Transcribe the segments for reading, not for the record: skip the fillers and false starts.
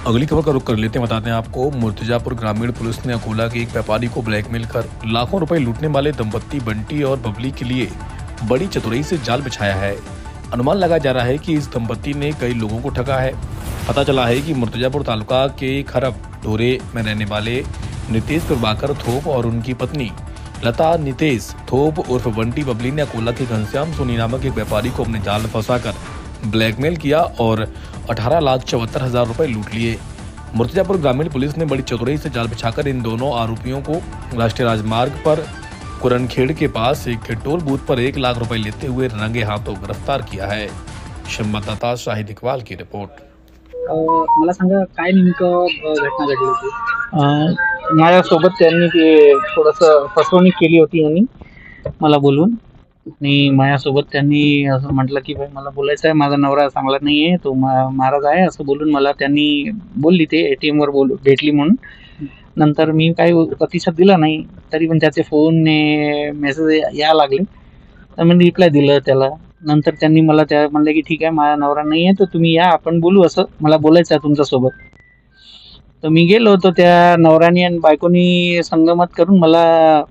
अगली खबर का रुख कर लेते हैं। बताते हैं आपको, मुर्तजापुर ग्रामीण पुलिस ने अकोला के एक व्यापारी को ब्लैकमेल कर लाखों रुपए लूटने वाले दंपत्ति बंटी और बबली के लिए बड़ी चतुराई से जाल बिछाया है। अनुमान लगाया जा रहा है कि इस दंपत्ति ने कई लोगों को ठगा है। पता चला है कि मुर्तजापुर तालुका के खरब डोरे में रहने वाले नितेश प्रभाकर थोप और उनकी पत्नी लता नितेश थोप उर्फ बंटी बबली ने अकोला के घनश्याम सोनी नामक एक व्यापारी को अपने जाल में फंसाकर ब्लैकमेल किया और 18,74,000 रुपए लूट लिए। मुर्तजापुर ग्रामीण पुलिस ने बड़ी चतुराई से जाल बिछाकर इन दोनों आरोपियों को राष्ट्रीय राजमार्ग पर कुरनखेड़ के पास एक टोल बूथ पर 1 लाख रुपए लेते हुए रंगे हाथों गिरफ्तार किया है। संवाददाता शाहिद इकबाल की रिपोर्ट। मला सांगा काय नेमकं घटना घडली होती? माझ्यासोबत त्यांनी ते थोडंसं फसवणूक केली होती यांनी मला बोलून आणि माझ्यासोबत त्यांनी असं म्हटलं की भाई मला बोलायचं आहे, माझा नवरा चांगला नाही आहे, तो महाराज आहे असं बोलून मला त्यांनी बोलली ते ATM वर भेटली म्हणून. नंतर मी काही प्रतिसाद दिला नाही, तरी पण त्याचे फोन मेसेज यायला लागले तर मी रिप्लाय दिलं त्याला. नंतर त्यांनी मला त्या म्हणले की ठीक आहे माझा नवरा नाही आहे तर तुम्ही या आपण बोलू, असं मला बोलायचं आहे तुमच्यासोबत. तर मी गेलो होतो. त्या नवऱ्याने आणि बायकोनी संगमत करून मला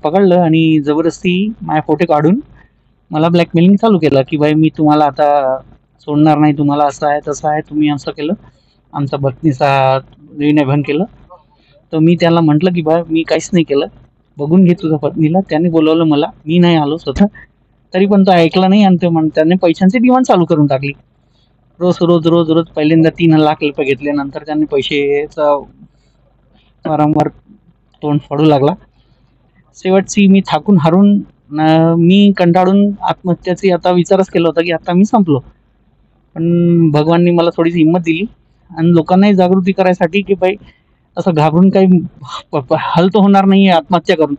पकडलं आणि जबरदस्ती माझे फोटो काढून मला ब्लॅकमेलिंग चालू केलं की भाई मी तुम्हाला आता सोडणार नाही, तुम्हाला असं आहे तसं आहे, तुम्ही असं केलं, आमचा पत्नीचा विनयभंग केलं. तर मी त्याला म्हटलं की बा मी काहीच नाही केलं, बघून घे तुझ्या पत्नीला. त्याने बोलवलं मला, मी नाही आलो स्वतः, तरी पण तो ऐकला नाही आणि त्याने पैशांची डिमांड चालू करून टाकली. रोज पहिल्यांदा 3 लाख रुपये घेतले, नंतर त्यांनी पैशाचा वारंवार तोंड फोडू लागला. शेवटची मी थाकून हारून मी कंटाळून आत्महत्याची आता विचारच केला होता की आता मी संपलो. पण भगवाननी मला थोडीशी हिंमत दिली आणि लोकांनाही जागृती करायसाठी की बाई असं घाबरून काही हल तर होणार नाही आहे आत्महत्या करून,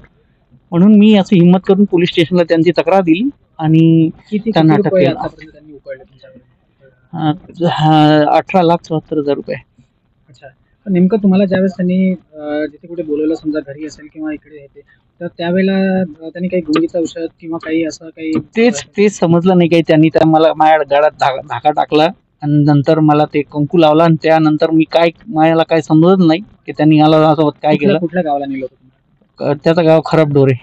म्हणून मी अशी हिंमत करून पोलीस स्टेशनला त्यांची तक्रार दिली आणि त्यांना अटक केलं. 18,74,000 रुपये. अच्छा, तर नेमकं तुम्हाला ज्यावेळेस त्यांनी जिथे कुठे बोलवलं, समजा घरी असेल किंवा इकडे येते, तर त्यावेळेला त्यांनी काही गुंगीचं औषध किंवा काही असं काही तेच समजलं नाही काही. त्यांनी तर मला माझ्या गळ्यात धाका टाकला आणि नंतर मला ते कुंकू लावला आणि त्यानंतर मी मला काय समजत नाही की त्यांनी मला असं काय केलं. कुठल्या गावाला नेलं होतं? त्याचं गाव खरब डोरे.